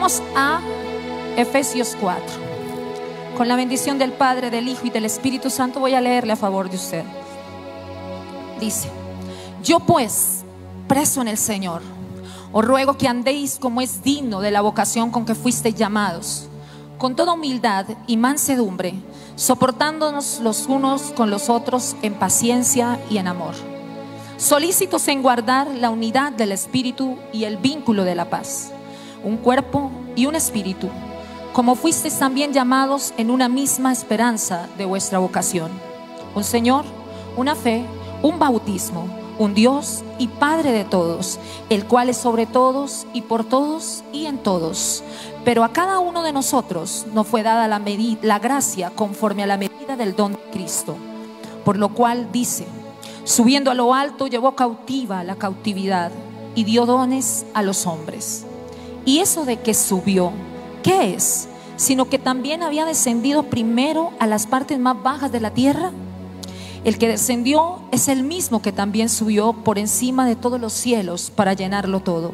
Vamos a Efesios 4. Con la bendición del Padre, del Hijo y del Espíritu Santo voy a leerle a favor de usted. Dice: yo pues, preso en el Señor, os ruego que andéis como es digno de la vocación con que fuisteis llamados, con toda humildad y mansedumbre, soportándonos los unos con los otros en paciencia y en amor, solícitos en guardar la unidad del Espíritu y el vínculo de la paz, un cuerpo y un espíritu, como fuisteis también llamados en una misma esperanza de vuestra vocación, un Señor, una fe, un bautismo, un Dios y Padre de todos, el cual es sobre todos y por todos y en todos. Pero a cada uno de nosotros nos fue dada la gracia conforme a la medida del don de Cristo. Por lo cual dice: subiendo a lo alto llevó cautiva la cautividad y dio dones a los hombres. Y eso de que subió, ¿qué es? Sino que también había descendido primero a las partes más bajas de la tierra. El que descendió es el mismo que también subió por encima de todos los cielos para llenarlo todo.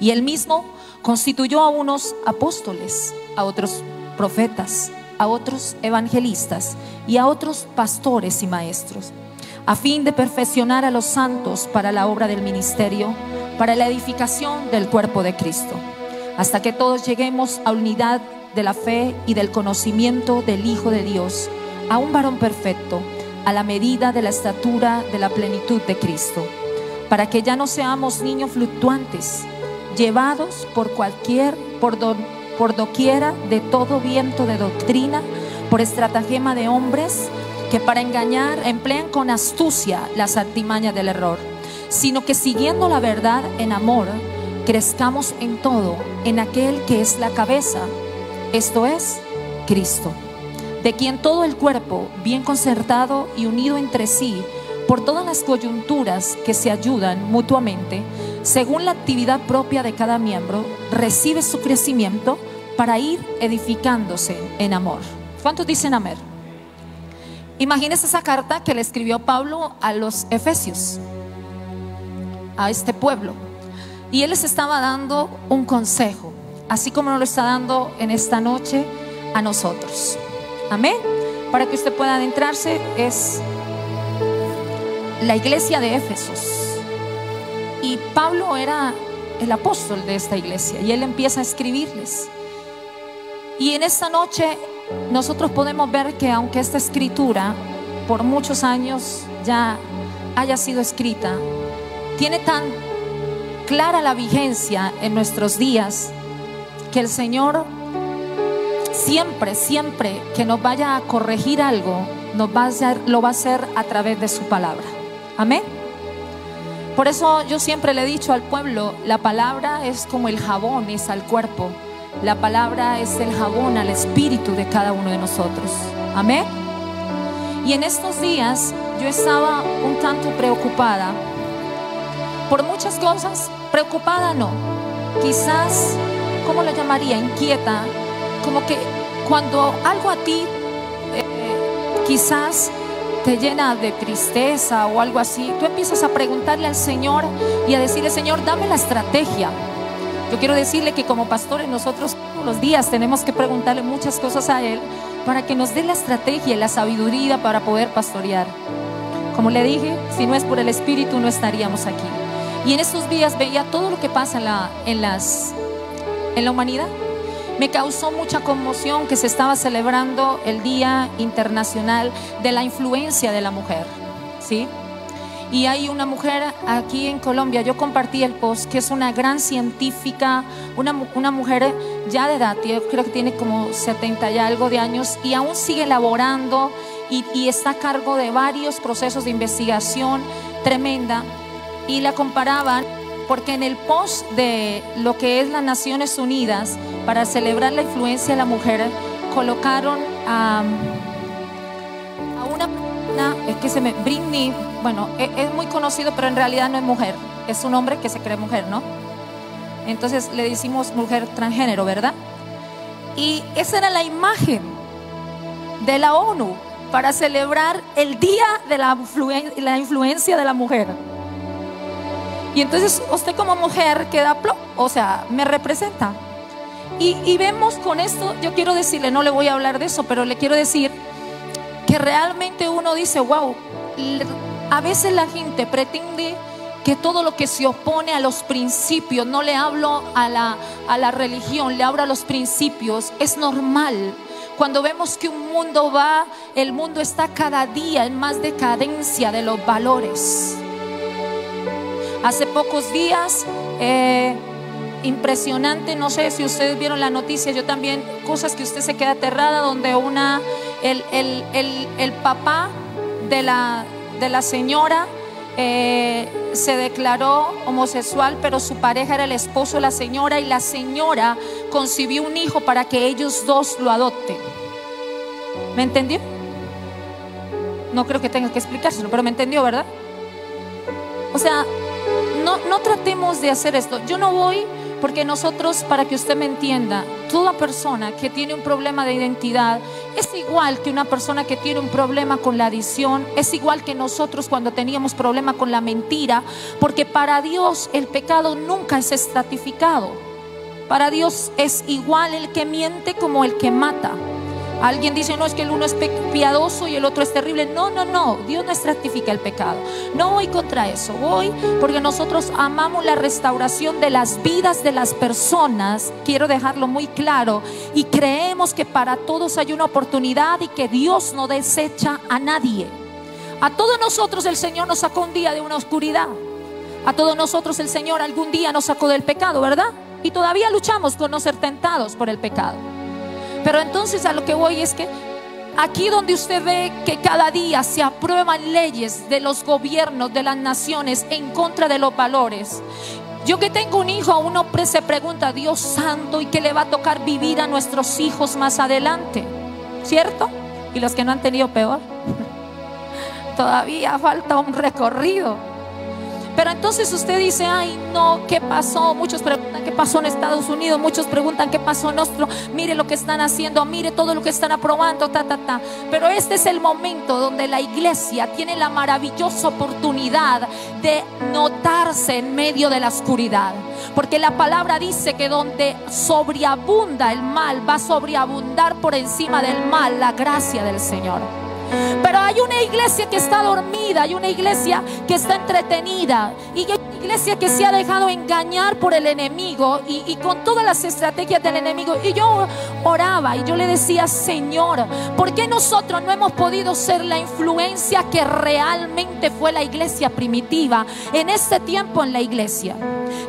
Y él mismo constituyó a unos apóstoles, a otros profetas, a otros evangelistas y a otros pastores y maestros, a fin de perfeccionar a los santos para la obra del ministerio, para la edificación del cuerpo de Cristo, hasta que todos lleguemos a unidad de la fe y del conocimiento del Hijo de Dios, a un varón perfecto, a la medida de la estatura de la plenitud de Cristo, para que ya no seamos niños fluctuantes, llevados por doquiera de todo viento de doctrina, por estratagema de hombres que para engañar emplean con astucia las artimañas del error, sino que siguiendo la verdad en amor, crezcamos en todo en aquel que es la cabeza, esto es, Cristo, de quien todo el cuerpo, bien concertado y unido entre sí, por todas las coyunturas que se ayudan mutuamente, según la actividad propia de cada miembro, recibe su crecimiento para ir edificándose en amor. ¿Cuántos dicen amén? Imagínense esa carta que le escribió Pablo a los Efesios, a este pueblo, y él les estaba dando un consejo, así como nos lo está dando en esta noche a nosotros. Amén. Para que usted pueda adentrarse, es la iglesia de Éfesos, y Pablo era el apóstol de esta iglesia, y él empieza a escribirles. Y en esta noche nosotros podemos ver que aunque esta escritura por muchos años ya haya sido escrita, tiene tan clara la vigencia en nuestros días, que el Señor siempre que nos vaya a corregir algo, lo va a hacer a través de su palabra. Amén. Por eso yo siempre le he dicho al pueblo: la palabra es como el jabón es al cuerpo, la palabra es el jabón al espíritu de cada uno de nosotros. Amén. Y en estos días yo estaba un tanto preocupada por muchas cosas. Preocupada no, quizás, ¿cómo lo llamaría? Inquieta. Como que cuando algo a ti quizás te llena de tristeza o algo así, tú empiezas a preguntarle al Señor y a decirle: Señor, dame la estrategia. Yo quiero decirle que como pastores nosotros todos los días tenemos que preguntarle muchas cosas a Él para que nos dé la estrategia y la sabiduría para poder pastorear. Como le dije, si no es por el Espíritu no estaríamos aquí. Y en estos días veía todo lo que pasa en la humanidad. Me causó mucha conmoción que se estaba celebrando el Día Internacional de la Influencia de la Mujer, ¿sí? Y hay una mujer aquí en Colombia, yo compartí el post, que es una gran científica, una mujer ya de edad, yo creo que tiene como 70 y algo de años, y aún sigue laborando y está a cargo de varios procesos de investigación tremenda. Y la comparaban porque en el post de lo que es las Naciones Unidas para celebrar la influencia de la mujer, colocaron a una persona, Britney, bueno, es muy conocido, pero en realidad no es mujer, es un hombre que se cree mujer, ¿no? Entonces le decimos mujer transgénero, ¿verdad? Y esa era la imagen de la ONU para celebrar el Día de la Influencia de la Mujer. Y entonces usted como mujer queda, o sea, me representa. Y vemos con esto, yo quiero decirle, no le voy a hablar de eso, pero le quiero decir que realmente uno dice, wow, a veces la gente pretende que todo lo que se opone a los principios, no le hablo a la religión, le hablo a los principios, es normal. Cuando vemos que el mundo está cada día en más decadencia de los valores. Hace pocos días, impresionante, no sé si ustedes vieron la noticia, yo también, cosas que usted se queda aterrada, donde el papá de la señora se declaró homosexual, pero su pareja era el esposo de la señora, y la señora concibió un hijo para que ellos dos lo adopten. ¿Me entendió? No creo que tenga que explicárselo, pero me entendió, ¿verdad? O sea, no tratemos de hacer esto. Yo no voy, porque nosotros, para que usted me entienda, toda persona que tiene un problema de identidad es igual que una persona que tiene un problema con la adicción, es igual que nosotros cuando teníamos problema con la mentira, porque para Dios el pecado nunca es estratificado. Para Dios es igual el que miente como el que mata. Alguien dice, no, es que el uno es piadoso y el otro es terrible. No, Dios no estratifica el pecado. No voy contra eso, voy porque nosotros amamos la restauración de las vidas de las personas. Quiero dejarlo muy claro. Y creemos que para todos hay una oportunidad y que Dios no desecha a nadie. A todos nosotros el Señor nos sacó un día de una oscuridad. A todos nosotros el Señor algún día nos sacó del pecado, ¿verdad? Y todavía luchamos con no ser tentados por el pecado. Pero entonces a lo que voy es que aquí donde usted ve que cada día se aprueban leyes de los gobiernos, de las naciones en contra de los valores. Yo que tengo un hijo, uno se pregunta, Dios santo, ¿y qué le va a tocar vivir a nuestros hijos más adelante? ¿Cierto? Y los que no han tenido peor. Todavía falta un recorrido. Pero entonces usted dice, ay no, ¿qué pasó? Muchos preguntan qué pasó en Estados Unidos, muchos preguntan qué pasó en nuestro, mire lo que están haciendo, mire todo lo que están aprobando, Pero este es el momento donde la iglesia tiene la maravillosa oportunidad de notarse en medio de la oscuridad. Porque la palabra dice que donde sobreabunda el mal, va a sobreabundar por encima del mal la gracia del Señor. Pero hay una iglesia que está dormida, hay una iglesia que está entretenida, y hay una iglesia que se ha dejado engañar por el enemigo y con todas las estrategias del enemigo. Y yo oraba y yo le decía, Señor, ¿por qué nosotros no hemos podido ser la influencia que realmente fue la iglesia primitiva? En este tiempo en la iglesia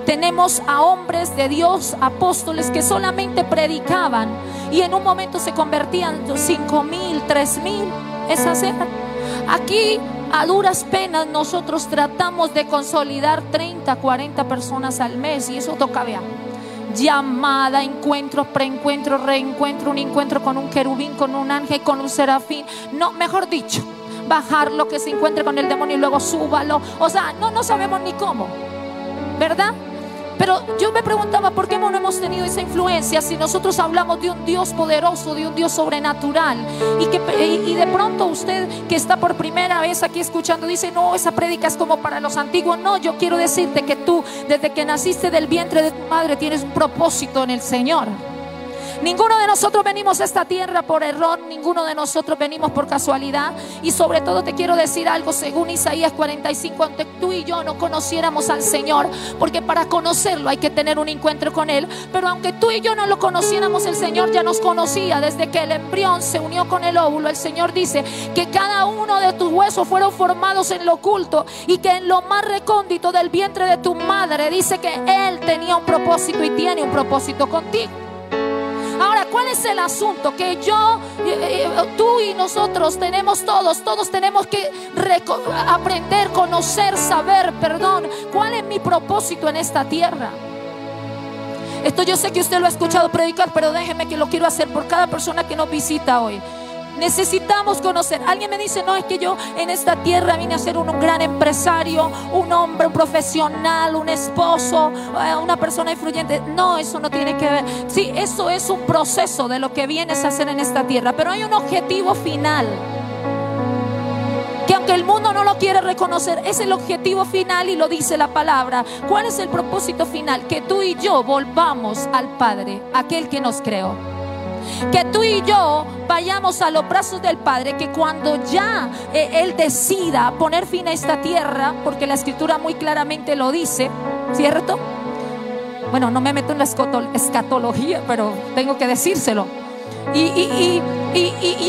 tenemos a hombres de Dios, apóstoles, que solamente predicaban y en un momento se convertían 5,000, 3,000. Es hacer. Aquí a duras penas nosotros tratamos de consolidar 30, 40 personas al mes, y eso toca, vea, llamada, encuentro, preencuentro, reencuentro, un encuentro con un querubín, con un ángel, con un serafín. No, mejor dicho, bajarlo, que se encuentre con el demonio y luego súbalo. O sea, no sabemos ni cómo, ¿verdad? Pero yo me preguntaba, ¿por qué no hemos tenido esa influencia si nosotros hablamos de un Dios poderoso, de un Dios sobrenatural? Y de pronto usted que está por primera vez aquí escuchando dice, no, esa prédica es como para los antiguos. No, yo quiero decirte que tú, desde que naciste del vientre de tu madre, tienes un propósito en el Señor. Ninguno de nosotros venimos a esta tierra por error, ninguno de nosotros venimos por casualidad. Y sobre todo te quiero decir algo, según Isaías 45, aunque tú y yo no conociéramos al Señor, porque para conocerlo hay que tener un encuentro con Él, pero aunque tú y yo no lo conociéramos, el Señor ya nos conocía. Desde que el embrión se unió con el óvulo, el Señor dice que cada uno de tus huesos fueron formados en lo oculto, y que en lo más recóndito del vientre de tu madre dice que Él tenía un propósito y tiene un propósito contigo. Ahora, ¿cuál es el asunto? Que tú y nosotros tenemos todos tenemos que aprender, conocer, saber, ¿cuál es mi propósito en esta tierra? Esto yo sé que usted lo ha escuchado predicar, pero déjeme que lo quiero hacer por cada persona que nos visita hoy. Necesitamos conocer. Alguien me dice, no, es que yo en esta tierra vine a ser un gran empresario, un hombre, un profesional, un esposo, una persona influyente. No, eso no tiene que ver. Sí, eso es un proceso de lo que vienes a hacer en esta tierra, pero hay un objetivo final, que aunque aunque el mundo no lo quiere reconocer. Es el objetivo final y lo dice la palabra. ¿Cuál es el propósito final? Que tú y yo volvamos al Padre, aquel que nos creó. Que tú y yo vayamos a los brazos del Padre, que cuando ya Él decida poner fin a esta tierra, porque la Escritura muy claramente lo dice, ¿cierto? Bueno, no me meto en la escatología, pero tengo que decírselo. Y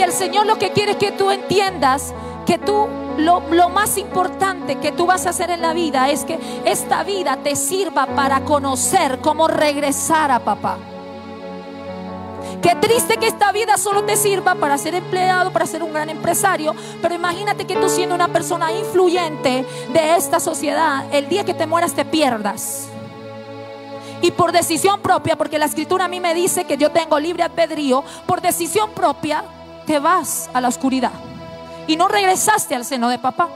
el Señor lo que quiere es que tú entiendas que tú, lo más importante que tú vas a hacer en la vida es que esta vida te sirva para conocer cómo regresar a papá. Qué triste que esta vida solo te sirva para ser empleado, para ser un gran empresario. Pero imagínate que tú, siendo una persona influyente de esta sociedad, el día que te mueras te pierdas. Y por decisión propia, porque la Escritura a mí me dice que yo tengo libre albedrío, por decisión propia te vas a la oscuridad y no regresaste al seno de papá.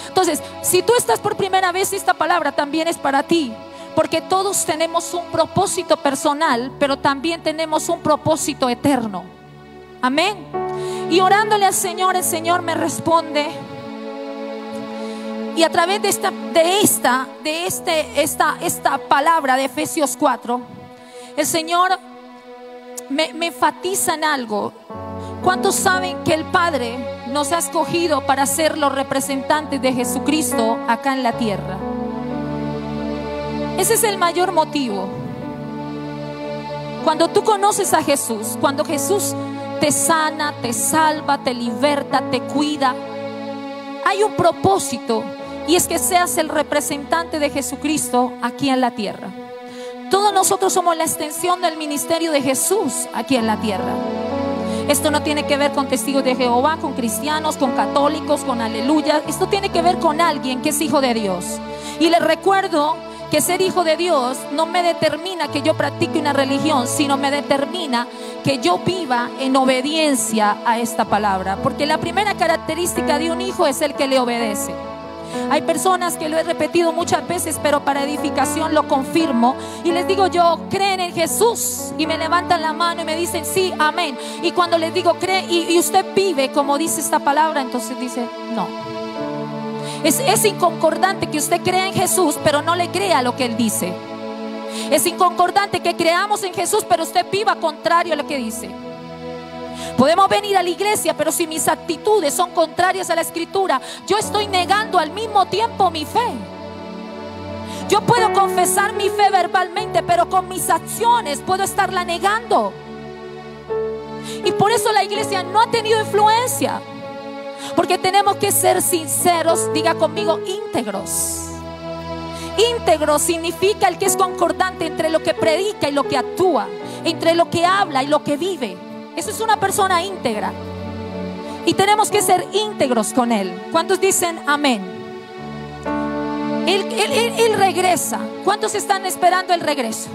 Entonces, si tú estás por primera vez, esta palabra también es para ti. Porque todos tenemos un propósito personal, pero también tenemos un propósito eterno. Amén. Y orándole al Señor, el Señor me responde. Y a través de esta palabra de Efesios 4, el Señor me enfatiza en algo. ¿Cuántos saben que el Padre nos ha escogido para ser los representantes de Jesucristo acá en la tierra? Ese es el mayor motivo. Cuando tú conoces a Jesús, cuando Jesús te sana, te salva, te liberta, te cuida, hay un propósito, y es que seas el representante de Jesucristo aquí en la tierra. Todos nosotros somos la extensión del ministerio de Jesús aquí en la tierra. Esto no tiene que ver con testigos de Jehová, con cristianos, con católicos, con aleluya. Esto tiene que ver con alguien que es hijo de Dios. Y les recuerdo que ser hijo de Dios no me determina que yo practique una religión, sino me determina que yo viva en obediencia a esta palabra. Porque la primera característica de un hijo es el que le obedece. Hay personas que lo he repetido muchas veces, pero para edificación lo confirmo. Y les digo yo, ¿creen en Jesús? Y me levantan la mano y me dicen sí, amén. Y cuando les digo, ¿cree? Y usted vive como dice esta palabra, entonces dice, no. Es inconcordante que usted crea en Jesús, pero no le crea lo que Él dice. Es inconcordante que creamos en Jesús, pero usted viva contrario a lo que dice. Podemos venir a la iglesia, pero si mis actitudes son contrarias a la Escritura, yo estoy negando al mismo tiempo mi fe. Yo puedo confesar mi fe verbalmente, pero con mis acciones puedo estarla negando. Y por eso la iglesia no ha tenido influencia. Porque tenemos que ser sinceros, diga conmigo, íntegros. Íntegro significa el que es concordante entre lo que predica y lo que actúa, entre lo que habla y lo que vive. Eso es una persona íntegra. Y tenemos que ser íntegros con Él. ¿Cuántos dicen amén? Él regresa. ¿Cuántos están esperando el regreso?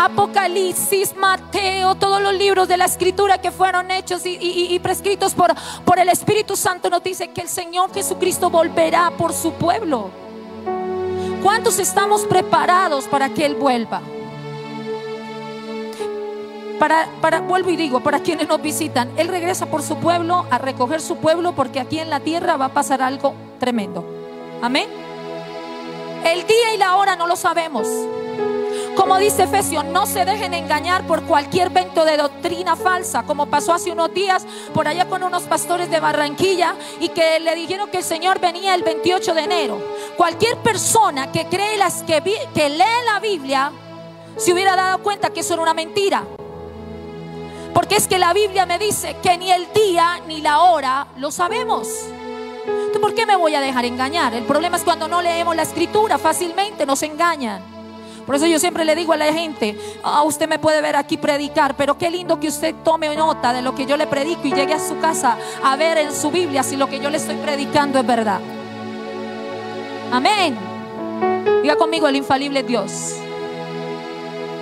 Apocalipsis, Mateo, todos los libros de la Escritura que fueron hechos y prescritos por el Espíritu Santo nos dice que el Señor Jesucristo volverá por su pueblo. ¿Cuántos estamos preparados para que Él vuelva? Vuelvo y digo, para quienes nos visitan, Él regresa por su pueblo, a recoger su pueblo, porque aquí en la tierra va a pasar algo tremendo. Amén. El día y la hora no lo sabemos. Como dice Efesios, no se dejen engañar por cualquier vento de doctrina falsa, como pasó hace unos días por allá con unos pastores de Barranquilla, y que le dijeron que el Señor venía el 28 de enero. Cualquier persona que cree que lee la Biblia se hubiera dado cuenta que eso era una mentira. Porque es que la Biblia me dice que ni el día ni la hora lo sabemos. Entonces, ¿por qué me voy a dejar engañar? El problema es cuando no leemos la Escritura, fácilmente nos engañan. Por eso yo siempre le digo a la gente, usted me puede ver aquí predicar, pero qué lindo que usted tome nota de lo que yo le predico y llegue a su casa a ver en su Biblia si lo que yo le estoy predicando es verdad. Amén. Diga conmigo, el infalible Dios.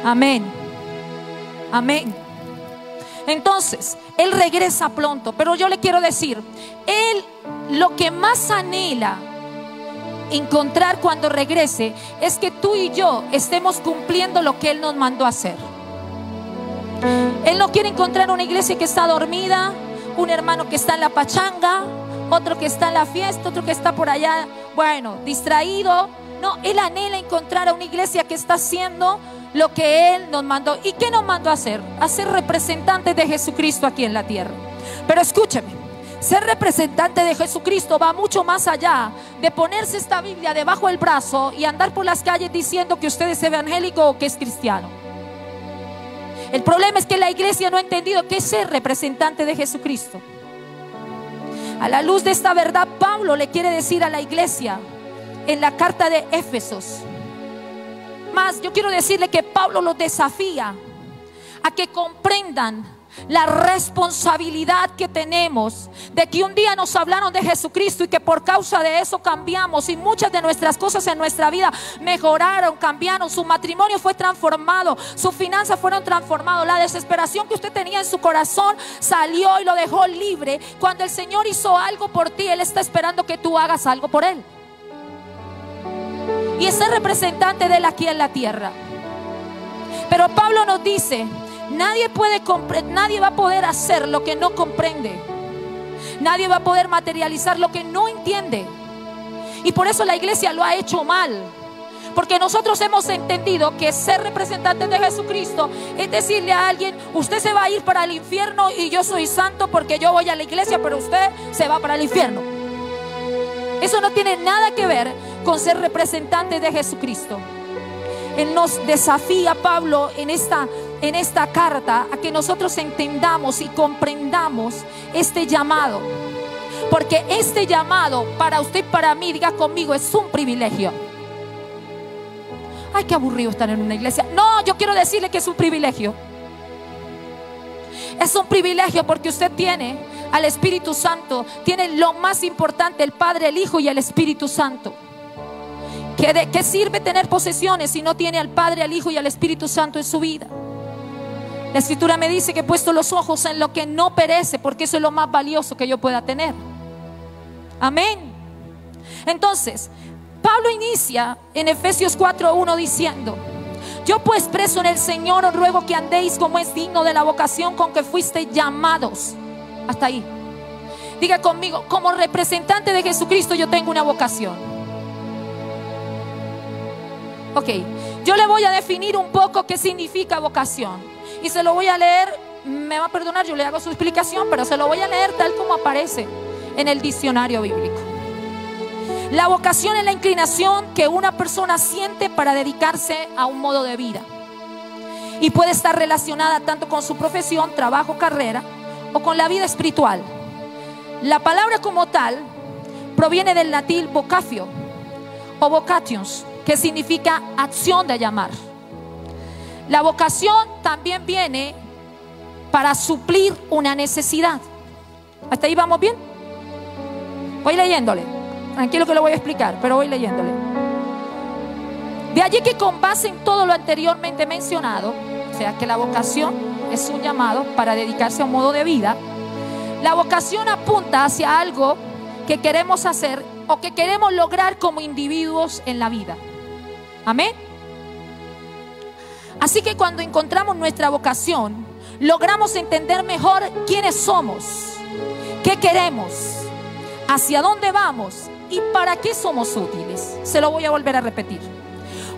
Amén. Amén. Entonces, Él regresa pronto, pero yo le quiero decir, Él lo que más anhela encontrar cuando regrese es que tú y yo estemos cumpliendo lo que Él nos mandó a hacer. Él no quiere encontrar una iglesia que está dormida, un hermano que está en la pachanga, otro que está en la fiesta, otro que está por allá, bueno, distraído. No, Él anhela encontrar a una iglesia que está haciendo lo que Él nos mandó. ¿Y qué nos mandó a hacer? A ser representantes de Jesucristo aquí en la tierra. Pero escúcheme, ser representante de Jesucristo va mucho más allá de ponerse esta Biblia debajo del brazo y andar por las calles diciendo que usted es evangélico o que es cristiano. El problema es que la iglesia no ha entendido qué es ser representante de Jesucristo. A la luz de esta verdad, Pablo le quiere decir a la iglesia en la carta de Éfesos. Más, yo quiero decirle que Pablo los desafía a que comprendan la responsabilidad que tenemos de que un día nos hablaron de Jesucristo y que por causa de eso cambiamos, y muchas de nuestras cosas en nuestra vida mejoraron, cambiaron. Su matrimonio fue transformado, sus finanzas fueron transformadas, la desesperación que usted tenía en su corazón salió y lo dejó libre. Cuando el Señor hizo algo por ti, Él está esperando que tú hagas algo por Él, y es ser representante de Él aquí en la tierra. Pero Pablo nos dice: nadie va a poder hacer lo que no comprende. Nadie va a poder materializar lo que no entiende. Y por eso la iglesia lo ha hecho mal. Porque nosotros hemos entendido que ser representantes de Jesucristo es decirle a alguien: usted se va a ir para el infierno y yo soy santo porque yo voy a la iglesia, pero usted se va para el infierno. Eso no tiene nada que ver con ser representantes de Jesucristo. Él nos desafía, Pablo, en esta carta, a que nosotros entendamos y comprendamos este llamado. Porque este llamado para usted y para mí, diga conmigo, es un privilegio. Ay, qué aburrido estar en una iglesia. No, yo quiero decirle que es un privilegio. Es un privilegio porque usted tiene al Espíritu Santo. Tiene lo más importante: el Padre, el Hijo y el Espíritu Santo. ¿Qué sirve tener posesiones si no tiene al Padre, al Hijo y al Espíritu Santo en su vida? La Escritura me dice que he puesto los ojos en lo que no perece, porque eso es lo más valioso que yo pueda tener. Amén. Entonces, Pablo inicia en Efesios 4:1 diciendo: yo pues, preso en el Señor, os ruego que andéis como es digno de la vocación con que fuisteis llamados. Hasta ahí. Diga conmigo: como representante de Jesucristo yo tengo una vocación. Ok, yo le voy a definir un poco qué significa vocación, y se lo voy a leer. Me va a perdonar, yo le hago su explicación, pero se lo voy a leer tal como aparece en el diccionario bíblico. La vocación es la inclinación que una persona siente para dedicarse a un modo de vida, y puede estar relacionada tanto con su profesión, trabajo, carrera, o con la vida espiritual. La palabra como tal proviene del latín vocatio o vocations, que significa acción de llamar. La vocación también viene para suplir una necesidad. ¿Hasta ahí vamos bien? Voy leyéndole. Tranquilo que lo voy a explicar, pero voy leyéndole. De allí que, con base en todo lo anteriormente mencionado, o sea que la vocación es un llamado para dedicarse a un modo de vida. La vocación apunta hacia algo que queremos hacer o que queremos lograr como individuos en la vida. Amén. Así que cuando encontramos nuestra vocación, logramos entender mejor quiénes somos, qué queremos, hacia dónde vamos y para qué somos útiles. Se lo voy a volver a repetir.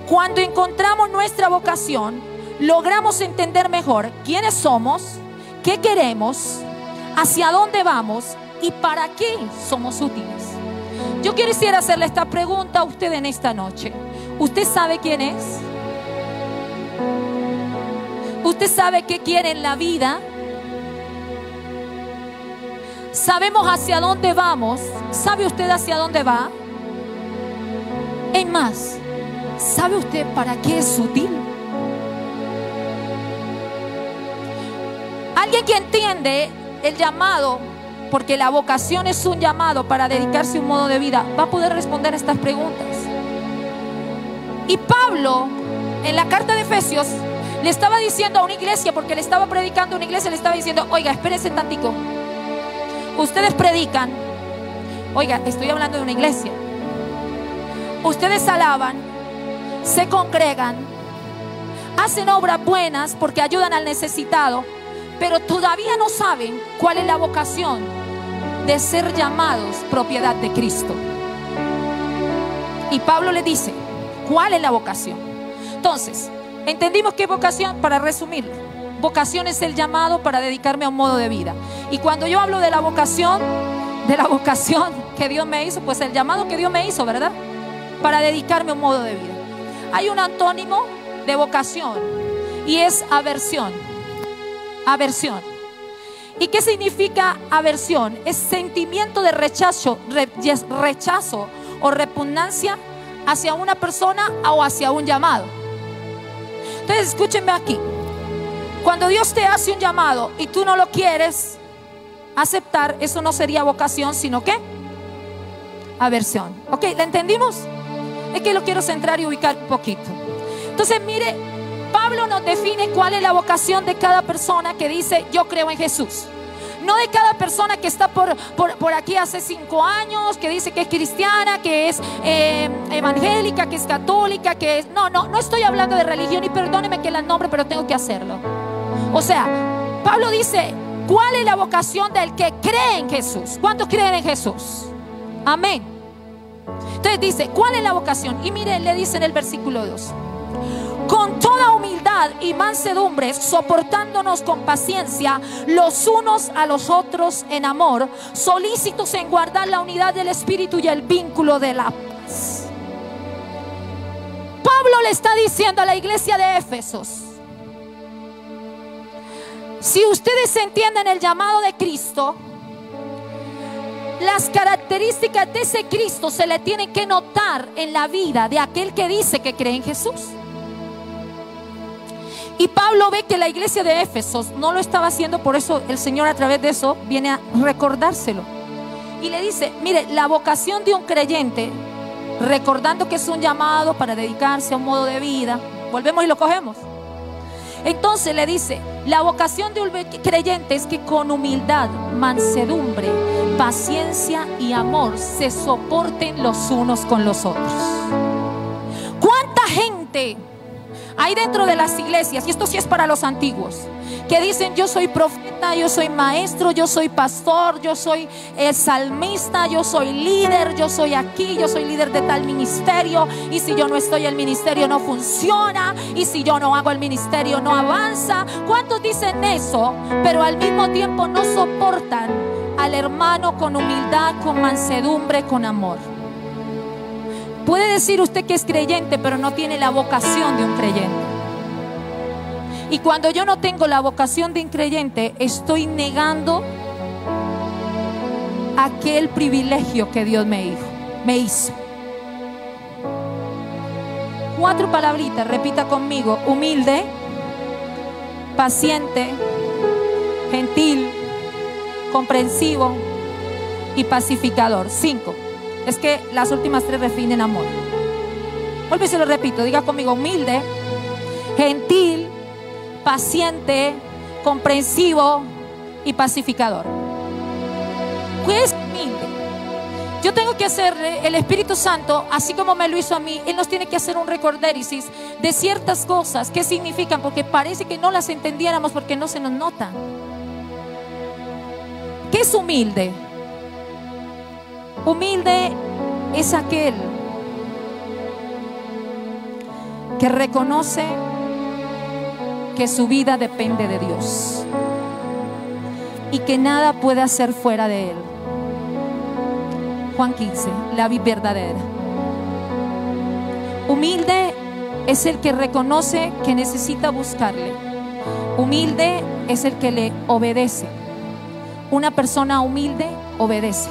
Cuando encontramos nuestra vocación, logramos entender mejor quiénes somos, qué queremos, hacia dónde vamos y para qué somos útiles. Yo quisiera hacerle esta pregunta a usted en esta noche. ¿Usted sabe quién es? ¿Usted sabe qué quiere en la vida? ¿Sabemos hacia dónde vamos? ¿Sabe usted hacia dónde va? Es más, ¿sabe usted para qué es útil? Alguien que entiende el llamado, porque la vocación es un llamado para dedicarse a un modo de vida, va a poder responder estas preguntas. Y Pablo, en la carta de Efesios, le estaba diciendo a una iglesia, porque le estaba predicando a una iglesia, le estaba diciendo: oiga, espérense tantico. Ustedes predican. Oiga, estoy hablando de una iglesia. Ustedes alaban, se congregan, hacen obras buenas porque ayudan al necesitado, pero todavía no saben cuál es la vocación de ser llamados propiedad de Cristo. Y Pablo le dice, ¿cuál es la vocación? Entonces, entendimos que vocación, para resumirlo, vocación es el llamado para dedicarme a un modo de vida. Y cuando yo hablo de la vocación que Dios me hizo, pues el llamado que Dios me hizo, ¿verdad? Para dedicarme a un modo de vida. Hay un antónimo de vocación y es aversión. Aversión. ¿Y qué significa aversión? Es sentimiento de rechazo o repugnancia hacia una persona o hacia un llamado. Entonces escúchenme aquí. Cuando Dios te hace un llamado y tú no lo quieres aceptar, eso no sería vocación, sino ¿qué? Aversión. ¿Ok? ¿La entendimos? Es que lo quiero centrar y ubicar un poquito. Entonces mire, Pablo nos define cuál es la vocación de cada persona que dice yo creo en Jesús. No de cada persona que está por aquí hace 5 años, que dice que es cristiana, que es evangélica, que es católica, que es... No estoy hablando de religión y perdóneme que la nombre, pero tengo que hacerlo. O sea, Pablo dice, ¿cuál es la vocación del que cree en Jesús? ¿Cuántos creen en Jesús? Amén. Entonces dice, ¿cuál es la vocación? Y mire, le dice en el versículo 2. Con toda humildad y mansedumbre, soportándonos con paciencia los unos a los otros en amor, solícitos en guardar la unidad del Espíritu y el vínculo de la paz. Pablo le está diciendo a la iglesia de Éfesos, si ustedes entienden el llamado de Cristo, las características de ese Cristo se le tienen que notar en la vida de aquel que dice que cree en Jesús. Y Pablo ve que la iglesia de Éfesos no lo estaba haciendo, por eso el Señor a través de eso viene a recordárselo. Y le dice, mire, la vocación de un creyente, recordando que es un llamado para dedicarse a un modo de vida, volvemos y lo cogemos. Entonces le dice, la vocación de un creyente es que con humildad, mansedumbre, paciencia y amor se soporten los unos con los otros. ¿Cuánta gente hay dentro de las iglesias, y esto sí es para los antiguos, que dicen yo soy profeta, yo soy maestro, yo soy pastor, yo soy salmista, yo soy líder, yo soy aquí, yo soy líder de tal ministerio, y si yo no estoy el ministerio no funciona, y si yo no hago el ministerio no avanza? ¿Cuántos dicen eso? Pero al mismo tiempo no soportan al hermano con humildad, con mansedumbre, con amor. Puede decir usted que es creyente, pero no tiene la vocación de un creyente. Y cuando yo no tengo la vocación de un creyente, estoy negando aquel privilegio que Dios me hizo. 4 palabritas, repita conmigo: humilde, paciente, gentil, comprensivo y pacificador. 5. Es que las últimas 3 definen amor. Vuelvo y se lo repito, diga conmigo: humilde, gentil, paciente, comprensivo y pacificador. ¿Qué es humilde? Yo tengo que hacerle, el Espíritu Santo, así como me lo hizo a mí, Él nos tiene que hacer un recordéresis de ciertas cosas. ¿Qué significan? Porque parece que no las entendiéramos porque no se nos notan. ¿Qué es humilde? Humilde es aquel que reconoce que su vida depende de Dios y que nada puede hacer fuera de Él. Juan 15, la vida verdadera. Humilde es el que reconoce que necesita buscarle. Humilde es el que le obedece. Una persona humilde obedece.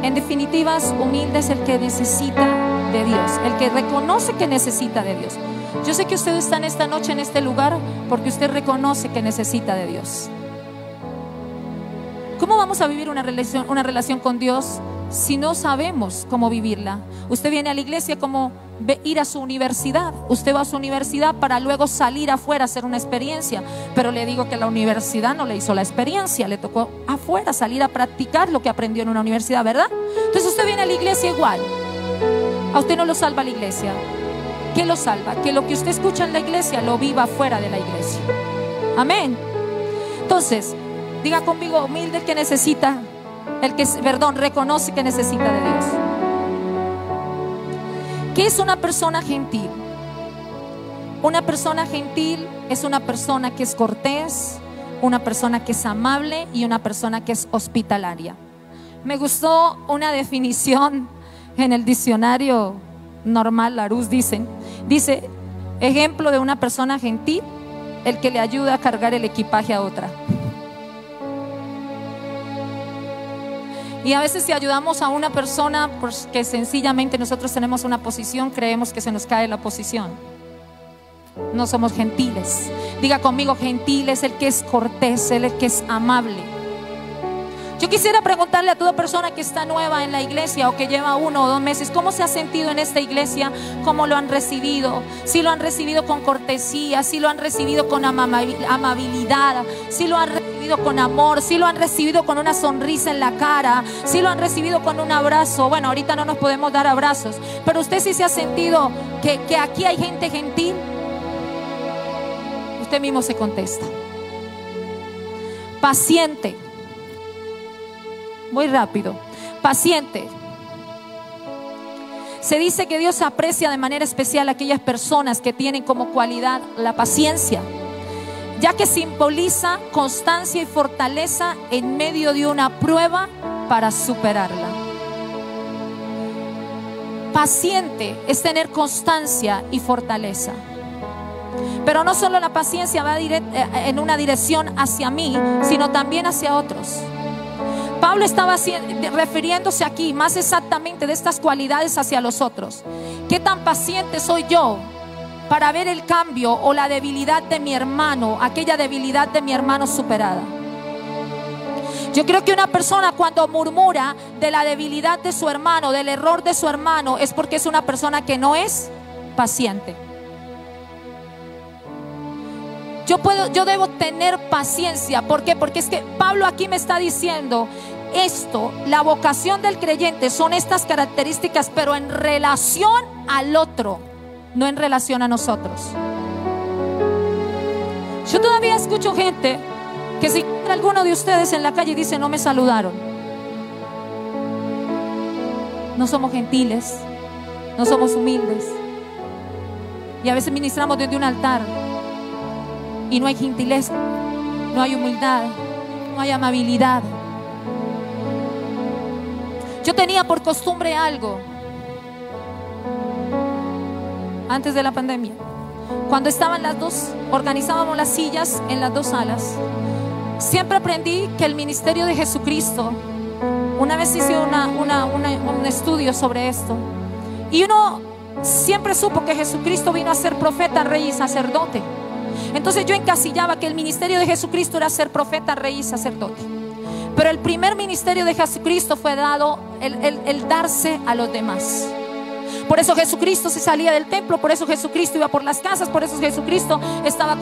En definitivas, humilde es el que necesita de Dios, el que reconoce que necesita de Dios. Yo sé que usted está en esta noche en este lugar porque usted reconoce que necesita de Dios. ¿Cómo vamos a vivir una relación con Dios si no sabemos cómo vivirla? Usted viene a la iglesia como ir a su universidad. Usted va a su universidad para luego salir afuera a hacer una experiencia. Pero le digo que la universidad no le hizo la experiencia, le tocó afuera salir a practicar lo que aprendió en una universidad, ¿verdad? Entonces usted viene a la iglesia igual. A usted no lo salva la iglesia. ¿Qué lo salva? Que lo que usted escucha en la iglesia lo viva fuera de la iglesia. Amén. Entonces, Diga conmigo, humilde el que necesita, reconoce que necesita de Dios. ¿Qué es una persona gentil? Una persona gentil es una persona que es cortés, una persona que es amable y una persona que es hospitalaria. Me gustó una definición en el diccionario normal, Larousse dice, ejemplo de una persona gentil, el que le ayuda a cargar el equipaje a otra. Y a veces si ayudamos a una persona porque sencillamente nosotros tenemos una posición, creemos que se nos cae la posición. No somos gentiles. Diga conmigo, gentil es el que es cortés, el que es amable. Yo quisiera preguntarle a toda persona que está nueva en la iglesia o que lleva 1 o 2 meses, ¿cómo se ha sentido en esta iglesia? ¿Cómo lo han recibido? Si lo han recibido con cortesía, si lo han recibido con amabilidad, si lo han recibido con amor, si lo han recibido con una sonrisa en la cara, si lo han recibido con un abrazo. Bueno, ahorita no nos podemos dar abrazos, pero usted sí se ha sentido que aquí hay gente gentil. Usted mismo se contesta. Paciente. Muy rápido. Paciente. Se dice que Dios aprecia de manera especial a aquellas personas que tienen como cualidad la paciencia, ya que simboliza constancia y fortaleza en medio de una prueba para superarla. Paciente es tener constancia y fortaleza. Pero no solo la paciencia va en una dirección hacia mí, sino también hacia otros. Pablo estaba refiriéndose aquí más exactamente de estas cualidades hacia los otros. ¿Qué tan paciente soy yo para ver el cambio o la debilidad de mi hermano, aquella debilidad de mi hermano superada? Yo creo que una persona cuando murmura de la debilidad de su hermano, del error de su hermano, es porque es una persona que no es paciente. Yo debo tener paciencia. ¿Por qué? Porque es que Pablo aquí me está diciendo esto, la vocación del creyente son estas características, pero en relación al otro, no en relación a nosotros. Yo todavía escucho gente que si encuentra alguno de ustedes en la calle y dice no me saludaron. No somos gentiles, no somos humildes. Y a veces ministramos desde un altar y no hay gentileza, no hay humildad, no hay amabilidad. Yo tenía por costumbre algo antes de la pandemia. Cuando estaban organizábamos las sillas en las 2 salas. Siempre aprendí que el ministerio de Jesucristo, una vez hice un estudio sobre esto, y uno siempre supo que Jesucristo vino a ser profeta, rey y sacerdote. Entonces yo encasillaba que el ministerio de Jesucristo era ser profeta, rey y sacerdote. Pero el primer ministerio de Jesucristo fue dado el darse a los demás. Por eso Jesucristo se salía del templo, por eso Jesucristo iba por las casas, por eso Jesucristo estaba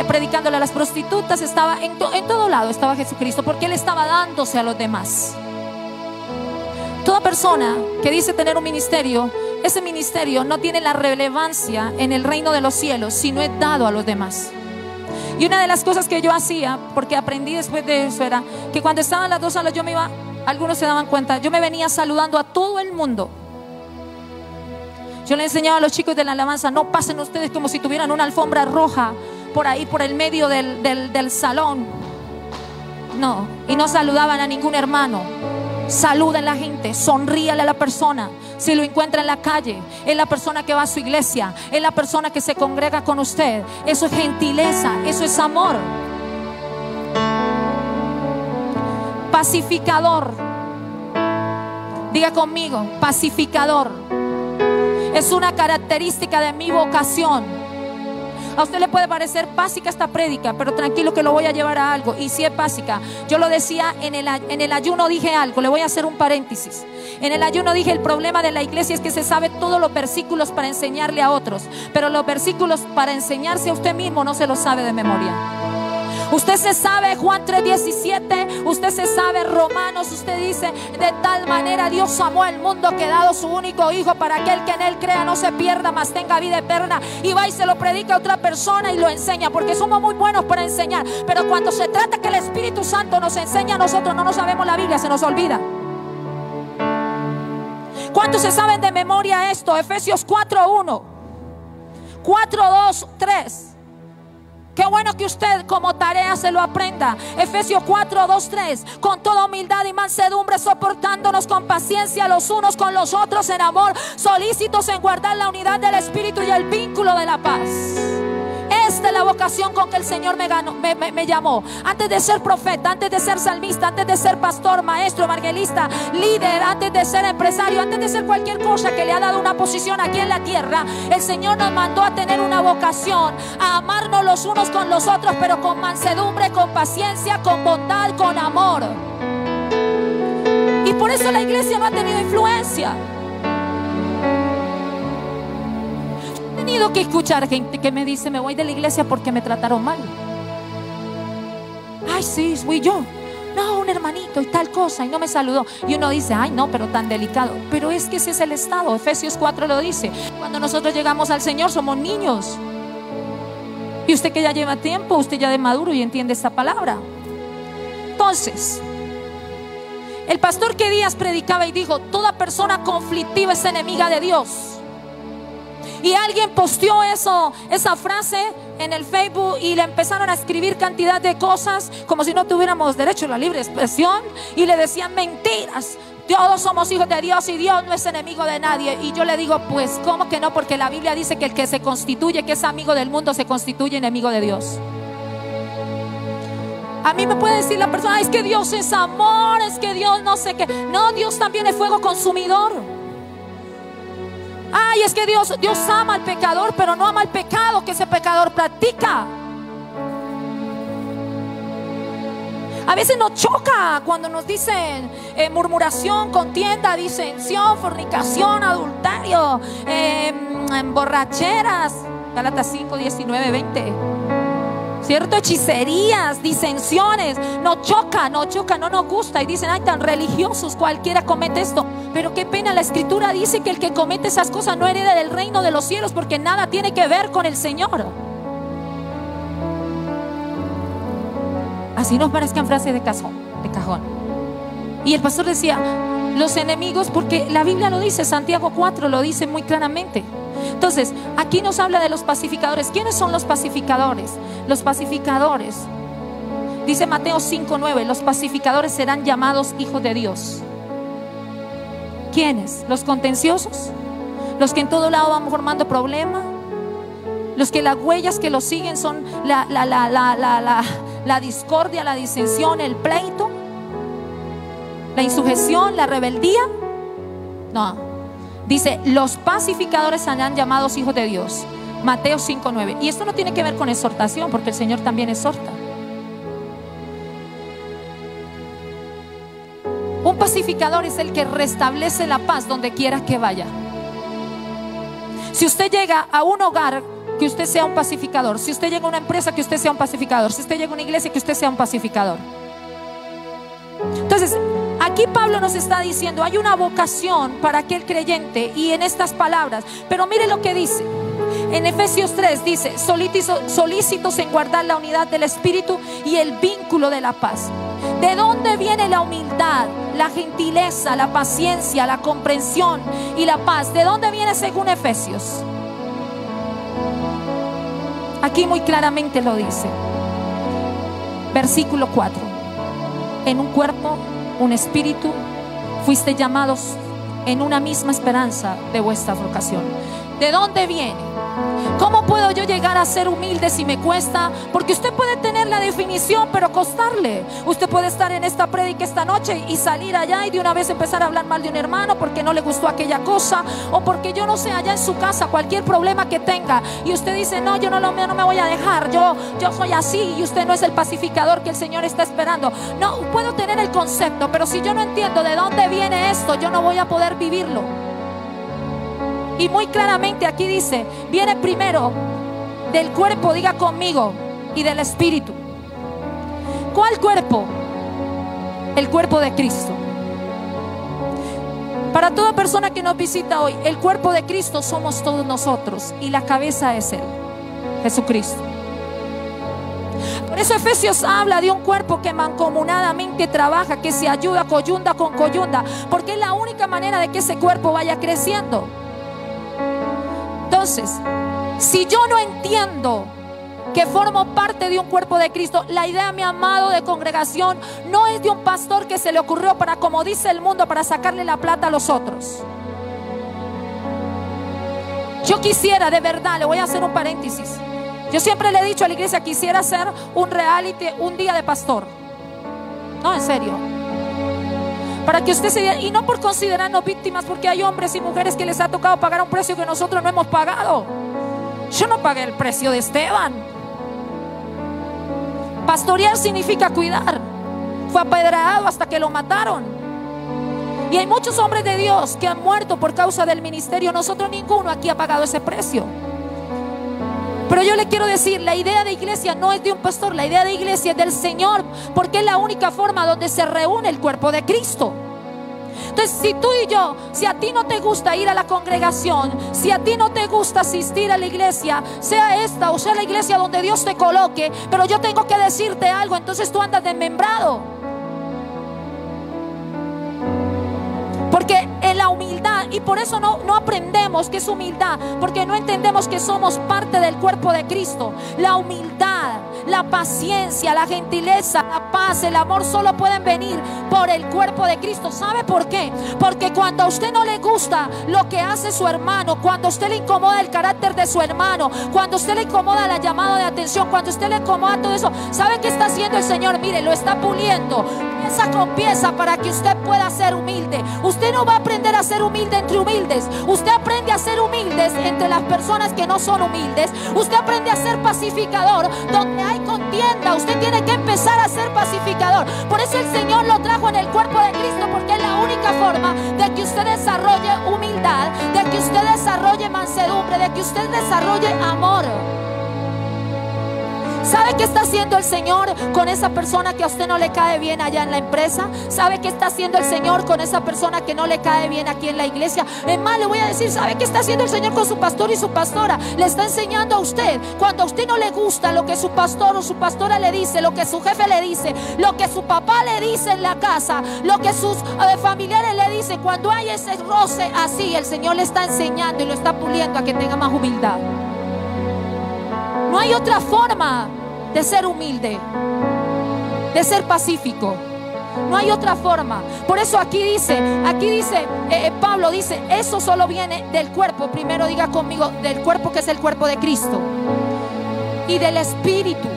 predicándole a las prostitutas, estaba en todo lado estaba Jesucristo, porque Él estaba dándose a los demás. Toda persona que dice tener un ministerio, ese ministerio no tiene la relevancia en el reino de los cielos si no es dado a los demás. Y una de las cosas que yo hacía, porque aprendí después de eso, era que cuando estaban las 2 salas yo me iba, algunos se daban cuenta, yo me venía saludando a todo el mundo. Yo le enseñaba a los chicos de la alabanza, no pasen ustedes como si tuvieran una alfombra roja por ahí, por el medio del salón. No, y no saludaban a ningún hermano. Saluden a la gente, sonríale a la persona. Si lo encuentra en la calle, es la persona que va a su iglesia, es la persona que se congrega con usted. Eso es gentileza, eso es amor. Pacificador. Diga conmigo, pacificador. Es una característica de mi vocación. A usted le puede parecer básica esta prédica, pero tranquilo que lo voy a llevar a algo. Y si es básica, yo lo decía en el ayuno, dije algo, le voy a hacer un paréntesis. En el ayuno dije, el problema de la iglesia es que se sabe todos los versículos para enseñarle a otros, pero los versículos para enseñarse a usted mismo no se los sabe de memoria. Usted se sabe Juan 3:17, usted se sabe Romanos, usted dice: de tal manera Dios amó al mundo que ha dado su único hijo para aquel que en él crea no se pierda, mas tenga vida eterna. Y va y se lo predica a otra persona y lo enseña, porque somos muy buenos para enseñar, pero cuando se trata que el Espíritu Santo nos enseña a nosotros, no nos sabemos la Biblia, se nos olvida. ¿Cuántos se saben de memoria esto? Efesios 4:1, 4:2, 3. Qué bueno que usted como tarea se lo aprenda. Efesios 4:2, 3. Con toda humildad y mansedumbre, soportándonos con paciencia los unos con los otros en amor, solícitos en guardar la unidad del Espíritu y el vínculo de la paz. Esta es la vocación con que el Señor me llamó. Antes de ser profeta, antes de ser salmista, antes de ser pastor, maestro, evangelista, líder, antes de ser empresario, antes de ser cualquier cosa que le ha dado una posición aquí en la tierra, el Señor nos mandó a tener una vocación, a amarnos los unos con los otros, pero con mansedumbre, con paciencia, con bondad, con amor. Y por eso la iglesia no ha tenido influencia. He tenido que escuchar gente que me dice: me voy de la iglesia porque me trataron mal. Ay, sí, fui yo. No, un hermanito y tal cosa, y no me saludó. Y uno dice: ay, no, pero tan delicado. Pero es que ese es el estado. Efesios 4 lo dice. Cuando nosotros llegamos al Señor somos niños. Y usted que ya lleva tiempo, usted ya de maduro y entiende esta palabra. Entonces, el pastor que Díaz predicaba y dijo: toda persona conflictiva es enemiga de Dios. Y alguien posteó esa frase en el Facebook y le empezaron a escribir cantidad de cosas como si no tuviéramos derecho a la libre expresión, y le decían mentiras. Todos somos hijos de Dios y Dios no es enemigo de nadie. Y yo le digo: pues ¿cómo que no? Porque la Biblia dice que el que se constituye, que es amigo del mundo, se constituye enemigo de Dios. A mí me puede decir la persona: es que Dios es amor, es que Dios no sé qué. No, Dios también es fuego consumidor. Ay, es que Dios ama al pecador, pero no ama el pecado que ese pecador practica. A veces nos choca cuando nos dicen murmuración, contienda, disensión, fornicación, adulterio, borracheras. Gálatas 5, 19, 20. ¿Cierto? Hechicerías, disensiones. Nos choca, no nos gusta. Y dicen: ay, tan religiosos, cualquiera comete esto. Pero qué pena, la Escritura dice que el que comete esas cosas no hereda del reino de los cielos, porque nada tiene que ver con el Señor. Así nos parezcan frases de cajón. Y el pastor decía: los enemigos, porque la Biblia lo dice, Santiago 4 lo dice muy claramente. Entonces, aquí nos habla de los pacificadores. ¿Quiénes son los pacificadores? Los pacificadores, dice Mateo 5:9, los pacificadores serán llamados hijos de Dios. ¿Quiénes? Los contenciosos, los que en todo lado van formando problemas, los que las huellas que los siguen son la discordia, la disensión, el pleito, la insujeción, la rebeldía. No. Dice: los pacificadores serán llamados hijos de Dios. Mateo 5:9. Y esto no tiene que ver con exhortación, porque el Señor también exhorta. Un pacificador es el que restablece la paz donde quiera que vaya. Si usted llega a un hogar, que usted sea un pacificador. Si usted llega a una empresa, que usted sea un pacificador. Si usted llega a una iglesia, que usted sea un pacificador. Entonces, aquí Pablo nos está diciendo: hay una vocación para aquel creyente, y en estas palabras. Pero mire lo que dice en Efesios 3, dice: solícitos en guardar la unidad del Espíritu y el vínculo de la paz. ¿De dónde viene la humildad, la gentileza, la paciencia, la comprensión y la paz? ¿De dónde viene según Efesios? Aquí muy claramente lo dice. Versículo 4: en un cuerpo, un espíritu, fuiste llamados en una misma esperanza de vuestra vocación. ¿De dónde viene? ¿Cómo puedo yo llegar a ser humilde si me cuesta? Porque usted puede tener la definición, pero costarle. Usted puede estar en esta prédica esta noche y salir allá y de una vez empezar a hablar mal de un hermano porque no le gustó aquella cosa, o porque yo no sé, allá en su casa, cualquier problema que tenga, y usted dice: no, yo no me voy a dejar, yo soy así. Y usted no es el pacificador que el Señor está esperando. No, puedo tener el concepto, pero si yo no entiendo de dónde viene esto, yo no voy a poder vivirlo. Y muy claramente aquí dice: viene primero del cuerpo, diga conmigo, y del espíritu. ¿Cuál cuerpo? El cuerpo de Cristo. Para toda persona que nos visita hoy, el cuerpo de Cristo somos todos nosotros y la cabeza es Él, Jesucristo. Por eso Efesios habla de un cuerpo que mancomunadamente trabaja, que se ayuda coyunda con coyunda, porque es la única manera de que ese cuerpo vaya creciendo. Entonces, si yo no entiendo que formo parte de un cuerpo de Cristo, la idea, mi amado, de congregación no es de un pastor que se le ocurrió para, como dice el mundo, para sacarle la plata a los otros. Yo quisiera, de verdad, le voy a hacer un paréntesis. Yo siempre le he dicho a la iglesia, quisiera hacer un reality, un día de pastor. No, en serio. Para que usted se diera, y no por considerarnos víctimas, porque hay hombres y mujeres que les ha tocado pagar un precio que nosotros no hemos pagado. Yo no pagué el precio de Esteban. Pastorear significa cuidar. Fue apedreado hasta que lo mataron. Y hay muchos hombres de Dios que han muerto por causa del ministerio. Nosotros ninguno aquí ha pagado ese precio. Pero yo le quiero decir, la idea de iglesia no es de un pastor, la idea de iglesia es del Señor, porque es la única forma donde se reúne el cuerpo de Cristo. Entonces, si tú y yo, si a ti no te gusta ir a la congregación, si a ti no te gusta asistir a la iglesia, sea esta o sea la iglesia donde Dios te coloque, pero yo tengo que decirte algo, entonces tú andas desmembrado. Porque en la humildad, y por eso no aprendemos qué es humildad, porque no entendemos que somos parte del cuerpo de Cristo. La humildad, la paciencia, la gentileza, la paz, el amor solo pueden venir por el cuerpo de Cristo. ¿Sabe por qué? Porque cuando a usted no le gusta lo que hace su hermano, cuando a usted le incomoda el carácter de su hermano, cuando a usted le incomoda la llamada de atención, cuando a usted le incomoda todo eso, ¿sabe qué está haciendo el Señor? Mire, lo está puliendo pieza con pieza para que usted pueda ser humilde. Usted no va a aprender a ser humilde entre humildes. Usted aprende a ser humildes entre las personas que no son humildes. Usted aprende a ser pacificador donde hay contienda. Usted tiene que empezar a ser pacificador. Por eso el Señor lo trajo en el cuerpo de Cristo, porque es la única forma de que usted desarrolle humildad, de que usted desarrolle mansedumbre, de que usted desarrolle amor. ¿Sabe qué está haciendo el Señor con esa persona que a usted no le cae bien allá en la empresa? ¿Sabe qué está haciendo el Señor con esa persona que no le cae bien aquí en la iglesia? Es más, le voy a decir, ¿sabe qué está haciendo el Señor con su pastor y su pastora? Le está enseñando a usted, cuando a usted no le gusta lo que su pastor o su pastora le dice, lo que su jefe le dice, lo que su papá le dice en la casa, lo que sus familiares le dicen, cuando hay ese roce así, el Señor le está enseñando y lo está puliendo a que tenga más humildad. No hay otra forma de ser humilde, de ser pacífico. No hay otra forma. Por eso aquí dice Pablo dice, eso solo viene del cuerpo. Primero diga conmigo, del cuerpo, que es el cuerpo de Cristo, y del Espíritu.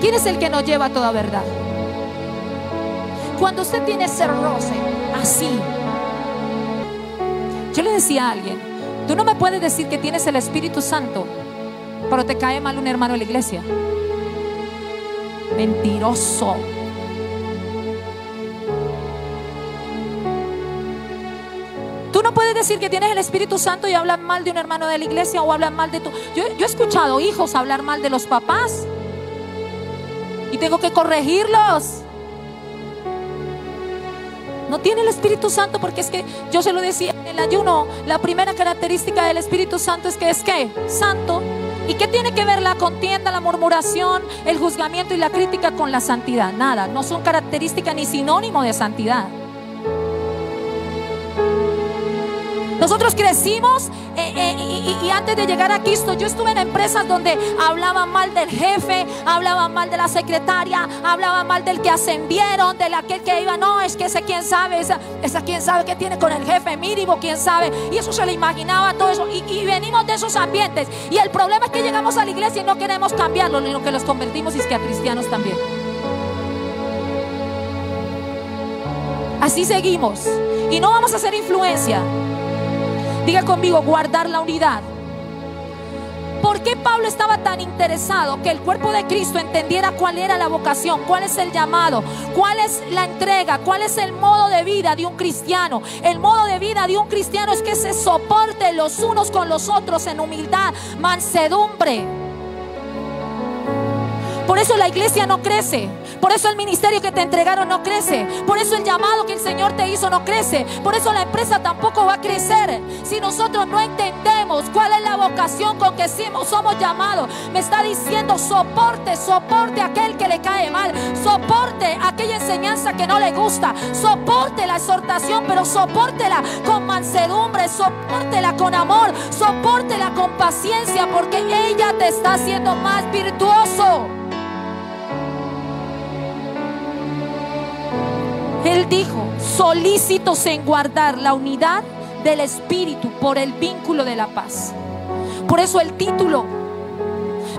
¿Quién es el que nos lleva a toda verdad? Cuando usted tiene ese roce así, yo le decía a alguien, tú no me puedes decir que tienes el Espíritu Santo, pero te cae mal un hermano de la iglesia. Mentiroso. Tú no puedes decir que tienes el Espíritu Santo y hablar mal de un hermano de la iglesia, o hablar mal de tu... Yo he escuchado hijos hablar mal de los papás y tengo que corregirlos. No tiene el Espíritu Santo, porque es que yo se lo decía en el ayuno, la primera característica del Espíritu Santo es que es ¿qué? Santo. ¿Y qué tiene que ver la contienda, la murmuración, el juzgamiento y la crítica con la santidad? Nada, no son características ni sinónimo de santidad. Nosotros crecimos y antes de llegar a Cristo, yo estuve en empresas donde hablaban mal del jefe, hablaban mal de la secretaria, hablaban mal del que ascendieron, de aquel que iba, no, es que ese quién sabe, esa quién sabe qué tiene con el jefe mínimo, quién sabe, y eso se le imaginaba todo eso, y venimos de esos ambientes, y el problema es que llegamos a la iglesia y no queremos cambiarlo, sino que los convertimos y es que a cristianos también. Así seguimos y no vamos a hacer influencia. Diga conmigo, guardar la unidad. ¿Por qué Pablo estaba tan interesado que el cuerpo de Cristo entendiera cuál era la vocación, cuál es el llamado, cuál es la entrega, cuál es el modo de vida de un cristiano? El modo de vida de un cristiano es que se soporte los unos con los otros en humildad, mansedumbre. Por eso la iglesia no crece. Por eso el ministerio que te entregaron no crece. Por eso el llamado que el Señor te hizo no crece. Por eso la empresa tampoco va a crecer. Si nosotros no entendemos cuál es la vocación con que somos llamados. Me está diciendo soporte a aquel que le cae mal. Soporte aquella enseñanza que no le gusta. Soporte la exhortación, pero sopórtela con mansedumbre. Sopórtela con amor. Sopórtela con paciencia, porque ella te está haciendo más virtuoso. Él dijo: solícitos en guardar la unidad del Espíritu por el vínculo de la paz. Por eso el título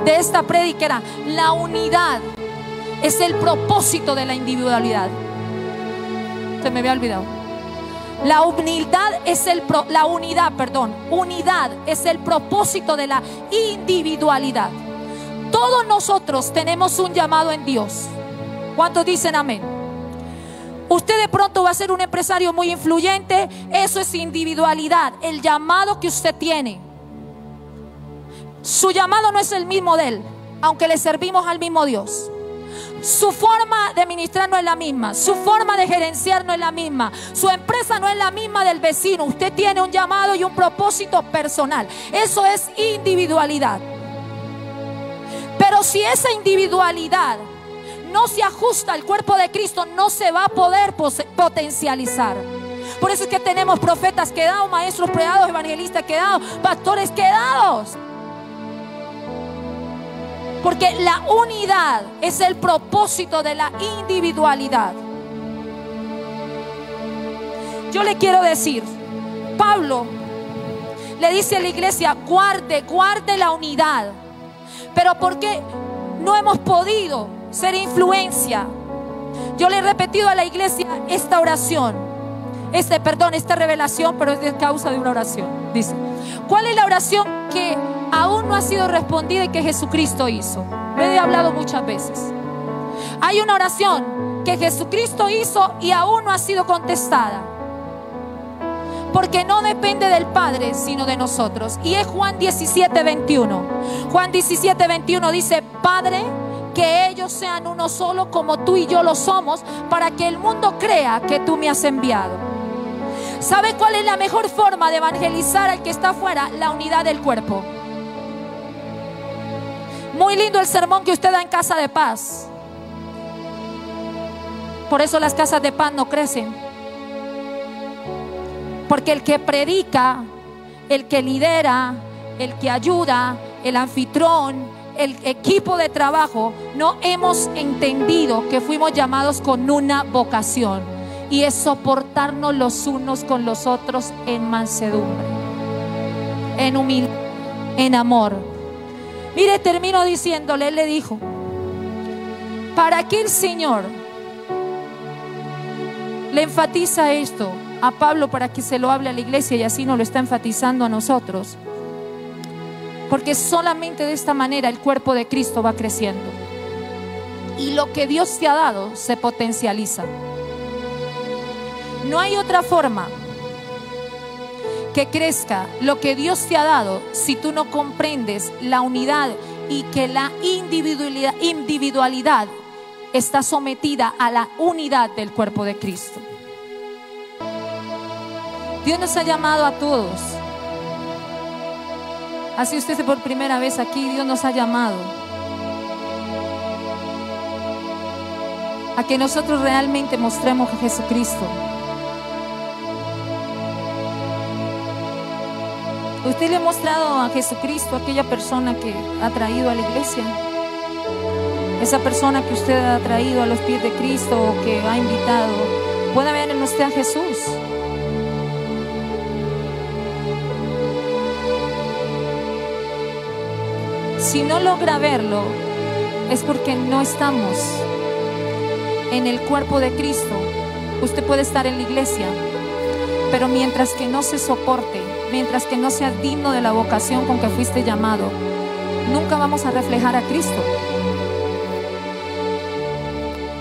de esta prédica era: la unidad es el propósito de la individualidad. Se me había olvidado. Unidad es el propósito de la individualidad. Todos nosotros tenemos un llamado en Dios. ¿Cuántos dicen amén? Usted de pronto va a ser un empresario muy influyente. Eso es individualidad, el llamado que usted tiene. Su llamado no es el mismo de él, aunque le servimos al mismo Dios. Su forma de ministrar no es la misma. Su forma de gerenciar no es la misma. Su empresa no es la misma del vecino. Usted tiene un llamado y un propósito personal. Eso es individualidad. Pero si esa individualidad no se ajusta al cuerpo de Cristo, no se va a poder potencializar. Por eso es que tenemos profetas quedados, maestros quedados, evangelistas quedados, pastores quedados. Porque la unidad es el propósito de la individualidad. Yo le quiero decir, Pablo le dice a la iglesia: guarde la unidad. Pero ¿por qué no hemos podido ser influencia? Yo le he repetido a la iglesia esta oración, esta revelación, pero es de causa de una oración. Dice: ¿cuál es la oración que aún no ha sido respondida y que Jesucristo hizo? Lo he hablado muchas veces. Hay una oración que Jesucristo hizo y aún no ha sido contestada, porque no depende del Padre sino de nosotros, y es Juan 17:21. Juan 17:21 dice: Padre, que ellos sean uno solo como tú y yo lo somos, para que el mundo crea que tú me has enviado. ¿Sabe cuál es la mejor forma de evangelizar al que está afuera? La unidad del cuerpo. Muy lindo el sermón que usted da en Casa de Paz. Por eso las casas de paz no crecen. Porque el que predica, el que lidera, el que ayuda, el anfitrión, el equipo de trabajo, no hemos entendido que fuimos llamados con una vocación, y es soportarnos los unos con los otros en mansedumbre, en humildad, en amor. Mire, termino diciéndole, él le dijo: ¿para qué el Señor le enfatiza esto a Pablo? Para que se lo hable a la iglesia, y así nos lo está enfatizando a nosotros. Porque solamente de esta manera el cuerpo de Cristo va creciendo, y lo que Dios te ha dado se potencializa. No hay otra forma que crezca lo que Dios te ha dado si tú no comprendes la unidad, y que la individualidad está sometida a la unidad del cuerpo de Cristo. Dios nos ha llamado a todos. Así usted esté por primera vez aquí, Dios nos ha llamado a que nosotros realmente mostremos a Jesucristo. ¿Usted le ha mostrado a Jesucristo a aquella persona que ha traído a la iglesia? Esa persona que usted ha traído a los pies de Cristo, o que ha invitado, ¿puede ver en usted a Jesús? Si no logra verlo, es porque no estamos en el cuerpo de Cristo. Usted puede estar en la iglesia, pero mientras que no se soporte, mientras que no sea digno de la vocación con que fuiste llamado, nunca vamos a reflejar a Cristo.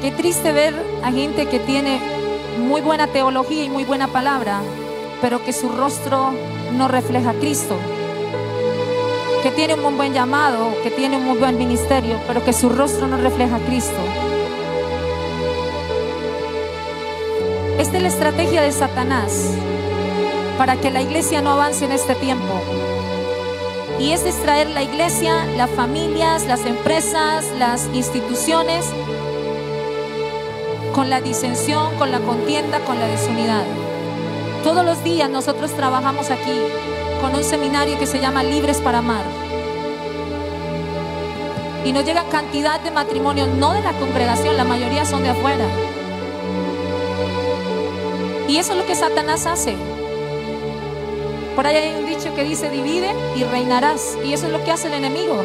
Qué triste ver a gente que tiene muy buena teología y muy buena palabra, pero que su rostro no refleja a Cristo. que tiene un muy buen llamado, que tiene un muy buen ministerio, pero que su rostro no refleja a Cristo. Esta es la estrategia de Satanás para que la iglesia no avance en este tiempo. Y es distraer la iglesia, las familias, las empresas, las instituciones con la disensión, con la contienda, con la desunidad. Todos los días nosotros trabajamos aquí con un seminario que se llama Libres para Amar. Y nos llega cantidad de matrimonios, no de la congregación, la mayoría son de afuera. Y eso es lo que Satanás hace. Por ahí hay un dicho que dice: divide y reinarás. Y eso es lo que hace el enemigo.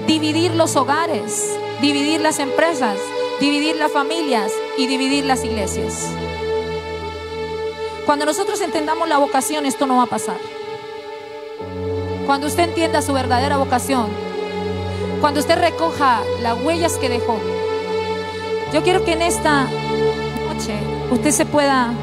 Dividir los hogares, dividir las empresas, dividir las familias y dividir las iglesias. Cuando nosotros entendamos la vocación, esto no va a pasar. Cuando usted entienda su verdadera vocación, cuando usted recoja las huellas que dejó, yo quiero que en esta noche usted se pueda